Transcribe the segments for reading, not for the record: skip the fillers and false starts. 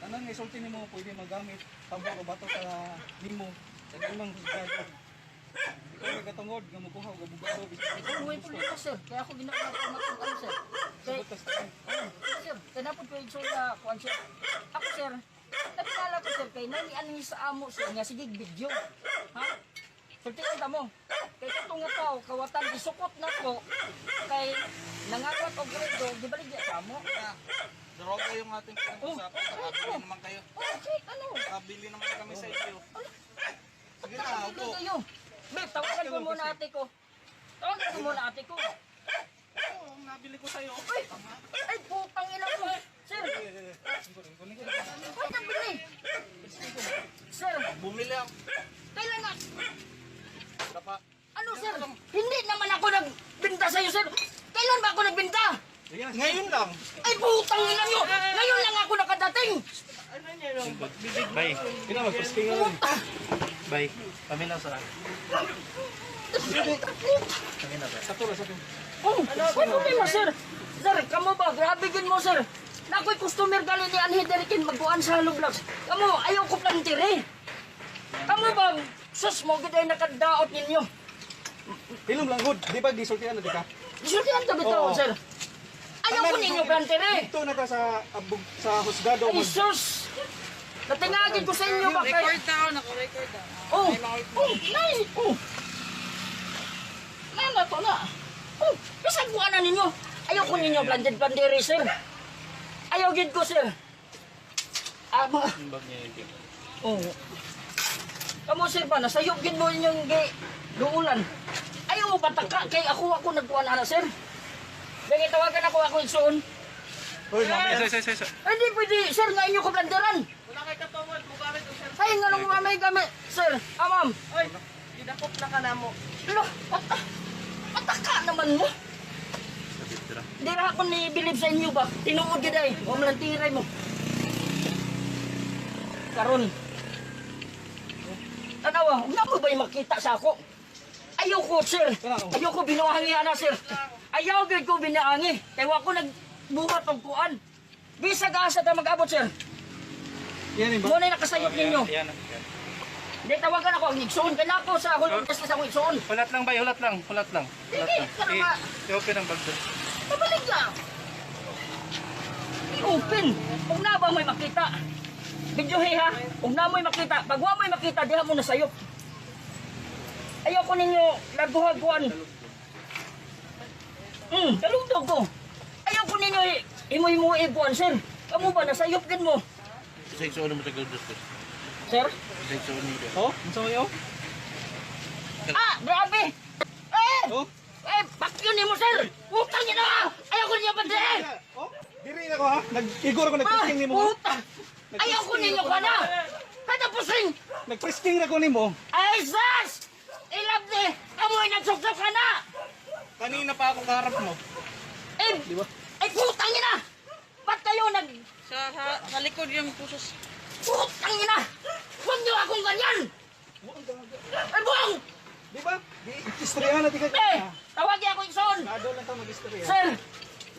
Anong isulti nimo pwede magamit tambok o bato sa nimo sa imong husgado. Ikaw ay katungod nga mukuha og abogado Ang huwag ko nito, sir. Kaya ako ginagawa ko matungkol, sir. Kaya, sir, kanapod ko yung sura, kuhan, sir. Ako, sir, napilala ko, sir, kay nani aning sa amo, sir, nga sige, video. Ha? Sultihan ka mo. Kay katong nga tao, kawatan, isukot na ko, kay nangagat o grado, di ba ligya ka mo? Droga yung ating pinag-usapan. Nakabili naman kayo. Okay, ano? Nakabili naman kami sa iyo. Sige na, Ano upo. kayo? Babe, tawagan ko muna ate ko. Tawagan ko muna ate ko. Oo, nabili ko sa iyo. Ay, putang ina mo. Sir, ba't nabili? Sir, Bumili ako. kailan na? Tapa. Ano, sir? Hindi naman ako nagbinta sa'yo, sir. Kailan ba ako nagbinta? Ngayon lang. Ay, putang ina nyo. Ngayon lang ako nakadating. Ano niya yung bibig? Bay, Ina mag-posting nga. Puta. bay. Kami na sa. Kami na ba? Sato. Oh, ano problema, sir? Sir, kamo ba? Grabe gin mo, sir. Nako'y customer galing ni Anhe Derikin magkuhan sa Hello Vlogs. Kamo, ayaw ko plantiri. Kamo ba? Sus mo, gid ay nakadaot ninyo. Hilom lang good. Di ba gisultihan na di ka? Isultihan ka bitaw, Oo. sir. Ayaw ko ninyo plantiri. Dito na ka sa husgado. Ay, sus! Natingagin ko sa inyo ba kayo? Record na ako, naka-record na. Oh! Oh! Nay! Oh! Nay na to na! Oh! Kasagbuan na ninyo! Ayaw ko ninyo planted-plantiri, sir! Ayaw gid ko, sir! Ama! Yung bag niya yung Oh! Kamu, sir ba? Nasayog gid mo inyong luulan. Ayaw mo pataka kay ako nagkuhan ana, sir! Dahil tawagan ako igsoon. Hoy, mamaya. Say. Ay, di pwede, sir, nga inyo ko planteran! Wala kay katawad, mugamit ko siya. Ay, nga nung mamay kami, sir! Ma'am! Oy, idakop na ka na mo. Lo, pataka naman mo. Hindi na ako ni-believe sa inyo ba? Tinuod ka dahi. Huwag lang tiray mo. Karon. Tanawa, huwag na mo ba yung makita sa ako? Ayaw ko, sir. Ayaw ko binuhangi, ana, sir. Ayaw ko binahangi. Kaya ako nagbuhat ng kuan. Bisag asa ta mag-abot, sir. Yan ba? Muna yung nakasayot ninyo. Yan. Hindi, tawagan ako. Ang igsoon ka na ako sa hulog. Basta sa akong igsoon. Hulat lang, bay. Hulat lang. Hindi, ka naman. I-open ang bag doon. Pabalik lang. I-open. Kung na ba mo'y makita. Videohe ha. Kung na mo'y makita. Pag wa mo'y makita, diha mo na sayop. Ayaw ko ninyo laguhagwan. Kalugtog ko. Ayaw ko ninyo imo-imo iguan, sir. Kamu ba, nasayop din mo. Isa-isa mo tagal doon. Sir? Isa-isa mo nito. Oh, unsa mo yo? Ah, grabe. Oh. Bakyo ni mo, sir. Putang niya na. Ayaw ko ninyo pati. Oh, diri na ko ha. Nag-igor ako nag-frisking nimo. Puta. Ayaw ko ninyo ka na. Katapusing. Nag-frisking na ko nimo. Ay, sus! Ilab ni! Amoy nagsuksok ka na! Kanina pa ako kaharap mo. Eh, ay putang ina! Ba't kayo Sa likod yung pusos. Putang ina! Huwag niyo akong ganyan! Ay, buwang! Di ba? Istorya na di ka. Eh, tawagin ako yung son! Nado lang ta mag-istorya. Sir,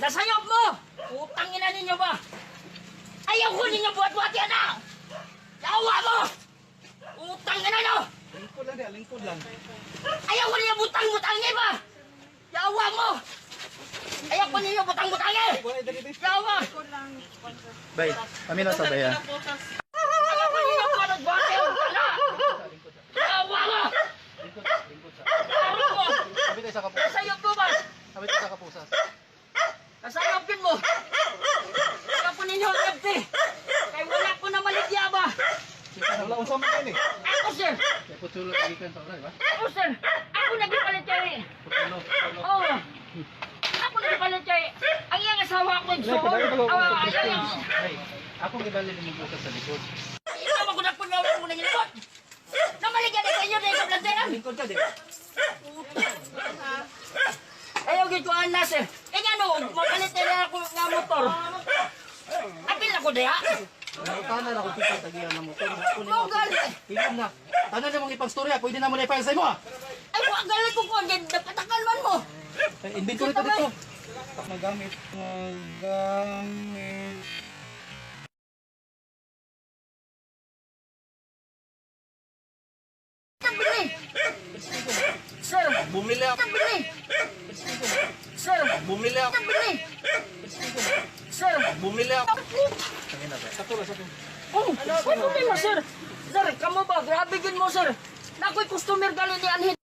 nasayop mo! Putang ina ninyo ba? Ayaw ko ninyo buhat-buhat yan na! Yawa mo! Putang ina nyo! Lingkod lang. Ayaw ko ninyo butang-butangi ba? Yawa mo! Ayaw ko ninyo butang-butangi! Wala diri diri. Yawa! Bay, kami na sa bayan. Ayaw ko ninyo buhat-buhat yan na! Yawa mo! Yawa mo! Sabi tayo sa kapusas. Nasayop mo ba? Sabi tayo sa kapusas. Nasayopin mo! Ayaw ko ninyo nagti! Kaya wala ko na maligya ba? Wala unsa man ni. Ako, sir! Kaya putulo lagi ka sa oras, ba? Ako, sir! Ako nagpalit kayo! Putulo. Oo! Ako nagpalit kayo! Ang iyang asawa ko yung suot! Ayaw! Bay, akong ibalik mo bukas sa likod. Ito mo kunak punyawan mo na nilabot! Namaligyan na kayo na yung planteran! Lingkod ka di. Ayaw gid ko ana, sir! Kaya ano, mapalit na ako nga motor! Apil na ko diha! Tanan ako pipil tagiyan ng motor. Mo gali! Tingnan na. Tanan na mong ipang storya, pwede na mo na i-file sa imo ah. Ay, wa gali ko ko! Napatakan man mo! Inventory ta dito. Magamit. Bumili ako. Nabili! Sir! Bumili ako. Nabili! Sir! Bumili ako. Oh, may problema, sir. Sir, kamo ba? Grabe gin mo, sir. Nako'y customer gali ni Anhin.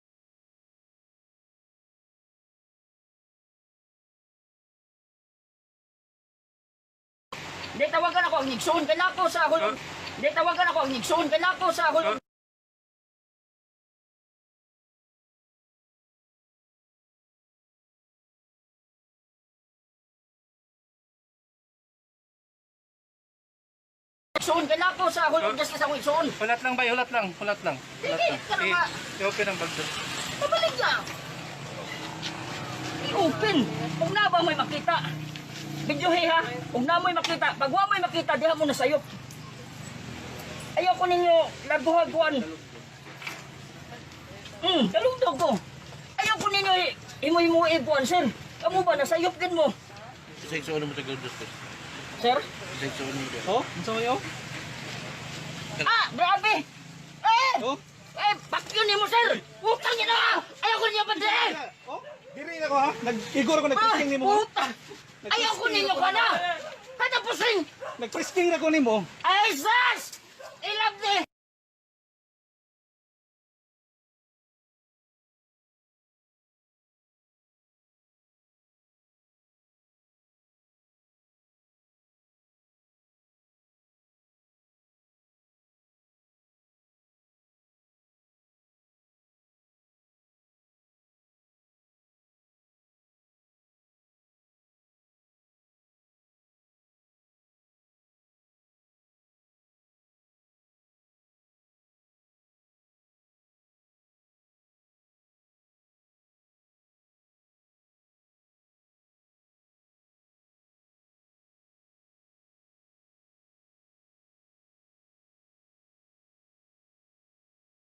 Di tawagan ako ang nigsoon kay nako sa hulog. Di tawagan ako ang nigsoon kay nako sa hulog. Nigsoon kay nako sa hulog just sa nigsoon. Hulat lang bay, hulat lang, hulat lang. Hulat Sige, lang. ka na nga. I-open ang bag doon. Pabalik ka. I-open. Kung na ba may makita. Videohe ha. Kung na mo'y makita. Pag wa mo'y makita, diha mo na sayop. Ayoko ninyo laguhaguan. Kalungdog ko. Ayoko ninyo imo-imo ibuan, sir. Kamu ba, nasayop din mo. Sexual mo sa Gordos. Sir? Sexual mo. Oh, unsa man yo? Ah, grabe. Oh, Pakyo ni mo, sir. Utang niyo na. Ayoko ninyo pa din. oh, diri na ko ha. Nag-igor ko nag-frisking nimo. Utang. Ayoko ninyo ka na. Katapusing. Nag-frisking na ko nimo. Ay, sus! I love this!